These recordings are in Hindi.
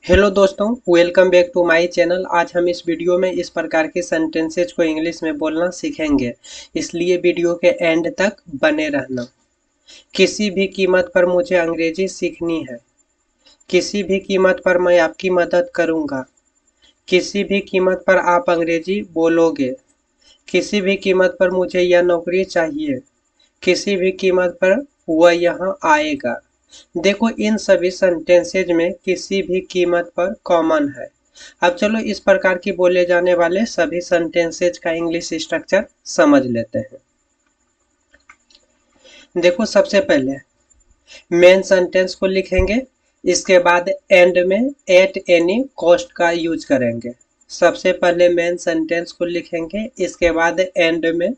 हेलो दोस्तों, welcome back to my channel. आज हम इस वीडियो में इस प्रकार के सेंटेंसेज को इंग्लिश में बोलना सीखेंगे, इसलिए वीडियो के एंड तक बने रहना। किसी भी कीमत पर मुझे अंग्रेजी सीखनी है। किसी भी कीमत पर मैं आपकी मदद करूंगा। किसी भी कीमत पर आप अंग्रेजी बोलोगे। किसी भी कीमत पर मुझे यह नौकरी चाहिए। किसी भी कीमत पर वह यहाँ आएगा। देखो, इन सभी सेंटेंसेज में किसी भी कीमत पर कॉमन है। अब चलो इस प्रकार की बोले जाने वाले सभी सेंटेंसेज का इंग्लिश स्ट्रक्चर समझ लेते हैं। देखो, सबसे पहले मेन सेंटेंस को लिखेंगे, इसके बाद एंड में एट एनी कॉस्ट का यूज करेंगे। सबसे पहले मेन सेंटेंस को लिखेंगे, इसके बाद एंड में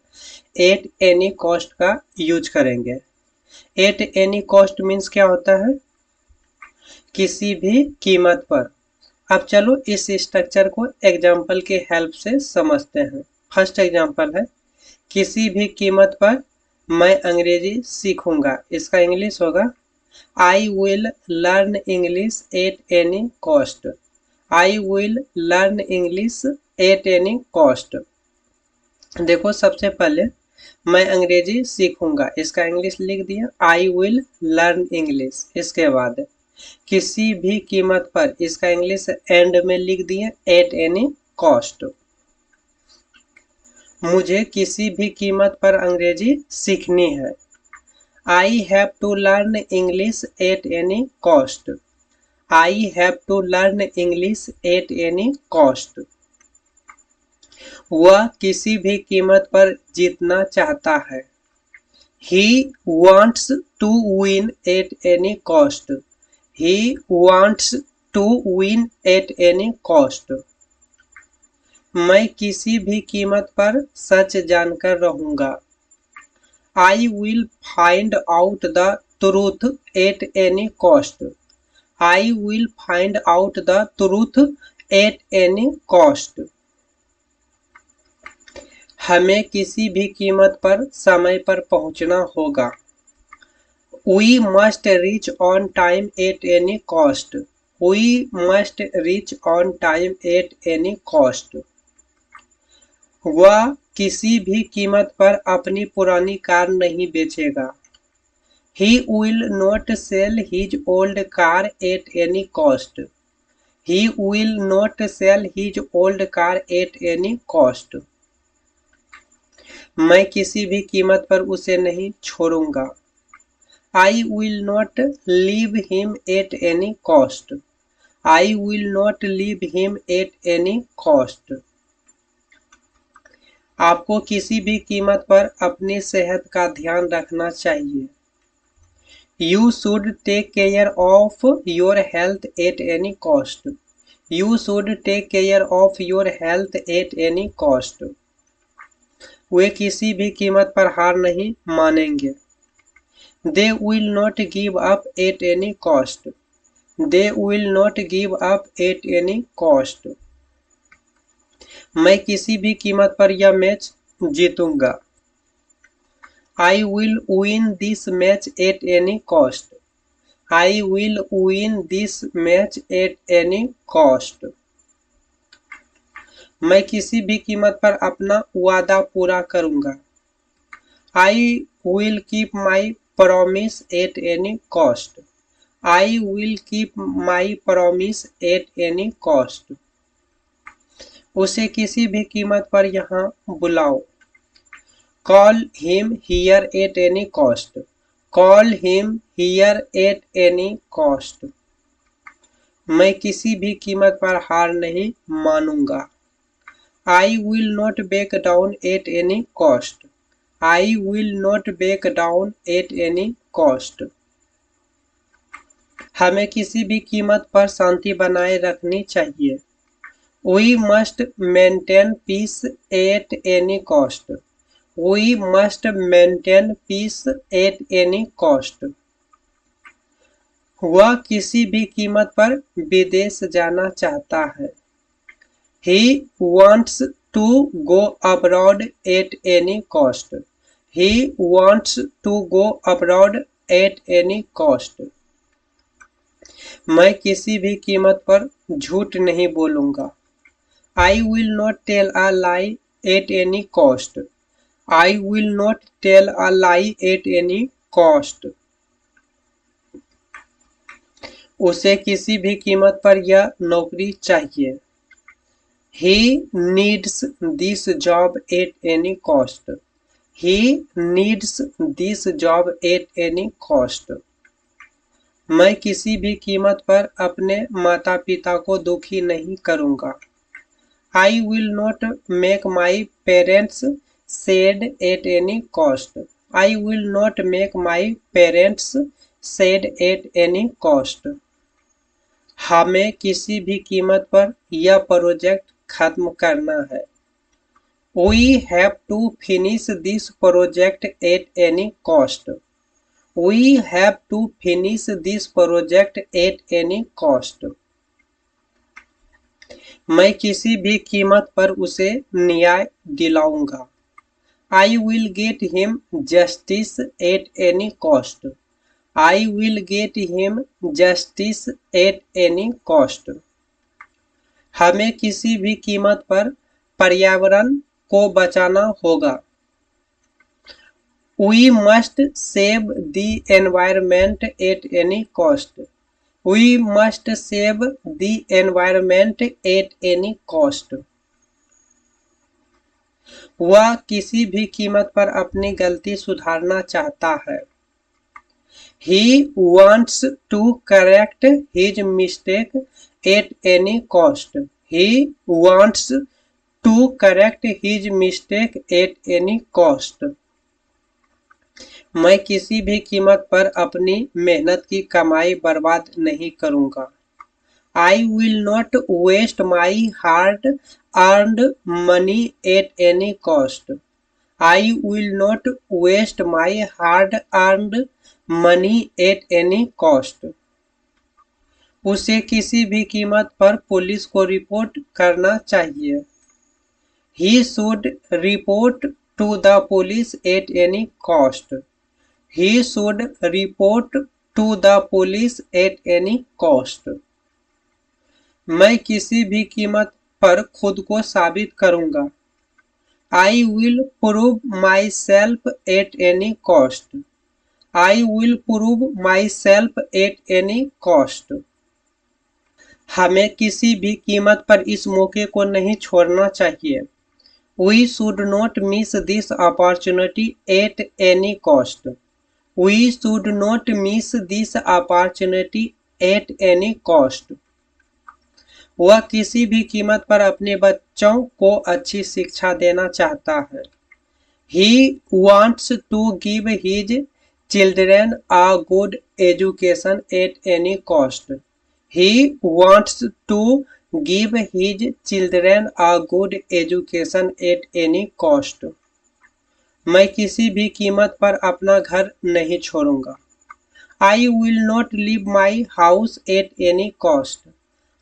एट एनी कॉस्ट का यूज करेंगे। एट एनी कॉस्ट मीन्स क्या होता है? किसी भी कीमत पर। अब चलो इस स्ट्रक्चर को एग्जाम्पल के हेल्प से समझते हैं। फर्स्ट एग्जाम्पल है, किसी भी कीमत पर मैं अंग्रेजी सीखूंगा। इसका इंग्लिश होगा I will learn English at any cost. I will learn English at any cost. देखो, सबसे पहले मैं अंग्रेजी सीखूंगा, इसका इंग्लिश लिख दिया आई विल लर्न इंग्लिश। इसके बाद किसी भी कीमत पर, इसका इंग्लिश एंड में लिख दिए एट एनी कॉस्ट। मुझे किसी भी कीमत पर अंग्रेजी सीखनी है। I have to learn English at any cost. I have to learn English at any cost. वह किसी भी कीमत पर जीतना चाहता है। He wants to win at any cost. He wants to win at any cost. मैं किसी भी कीमत पर सच जानकर रहूंगा। I will find out the truth at any cost. I will find out the truth at any cost. हमें किसी भी कीमत पर समय पर पहुंचना होगा। We must reach on time at any cost. We must reach on time at any cost. वह किसी भी कीमत पर अपनी पुरानी कार नहीं बेचेगा। He will not sell his old car at any cost. He will not sell his old car at any cost. मैं किसी भी कीमत पर उसे नहीं छोड़ूंगा। I will not leave him at any cost. I will not leave him at any cost. आपको किसी भी कीमत पर अपनी सेहत का ध्यान रखना चाहिए। You should take care of your health at any cost. You should take care of your health at any cost. वे किसी भी कीमत पर हार नहीं मानेंगे। They will not give up at any cost. They will not give up at any cost. मैं किसी भी कीमत पर यह match जीतूंगा। I will win this match at any cost. I will win this match at any cost. मैं किसी भी कीमत पर अपना वादा पूरा करूंगा। I will keep my promise at any cost. I will keep my promise at any cost. उसे किसी भी कीमत पर यहाँ बुलाओ। Call him here at any cost. Call him here at any cost. मैं किसी भी कीमत पर हार नहीं मानूंगा। I will not back down at any cost. I will not back down at any cost. हमें किसी भी कीमत पर शांति बनाए रखनी चाहिए। We must maintain peace at any cost. We must maintain peace at any cost. वह किसी भी कीमत पर विदेश जाना चाहता है। He wants to go abroad at any cost. He wants to go abroad at any cost. मैं किसी भी कीमत पर झूठ नहीं बोलूंगा। I will not tell a lie at any cost. I will not tell a lie at any cost. उसे किसी भी कीमत पर यह नौकरी चाहिए। He needs this job at any cost. He needs this job at any cost. मैं किसी भी कीमत पर अपने माता पिता को दुखी नहीं करूंगा। I will not make my parents sad at any cost. I will not make my parents sad at any cost. हमें किसी भी कीमत पर यह प्रोजेक्ट खत्म करना है। We have to finish this project at any cost. We have to finish this project at any cost. मैं किसी भी कीमत पर उसे न्याय दिलाऊंगा। I will get him justice at any cost. I will get him justice at any cost. हमें किसी भी कीमत पर पर्यावरण को बचाना होगा। We must save the environment at any cost. We must save the environment at any cost. वह किसी भी कीमत पर अपनी गलती सुधारना चाहता है। He wants to correct his mistake at any cost. He wants to correct his mistake at any cost. मैं किसी भी कीमत पर अपनी मेहनत की कमाई बर्बाद नहीं करूंगा। I will not waste my hard-earned money at any cost. I will not waste my hard-earned money at any cost. उसे किसी भी कीमत पर पुलिस को रिपोर्ट करना चाहिए। He should report to the police at any cost. He should report to the police at any cost. मैं किसी भी कीमत पर खुद को साबित करूंगा। I will prove myself at any cost. I will prove myself at any cost. हमें किसी भी कीमत पर इस मौके को नहीं छोड़ना चाहिए। We should not miss this opportunity at any cost. We should not miss this opportunity at any cost. वह किसी भी कीमत पर अपने बच्चों को अच्छी शिक्षा देना चाहता है। He wants to give his children a good education at any cost. He wants to give his children a good education at any cost. मैं किसी भी कीमत पर अपना घर नहीं छोड़ूंगा। I will not leave my house at any cost.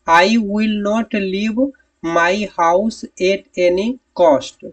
I will not leave my house at any cost.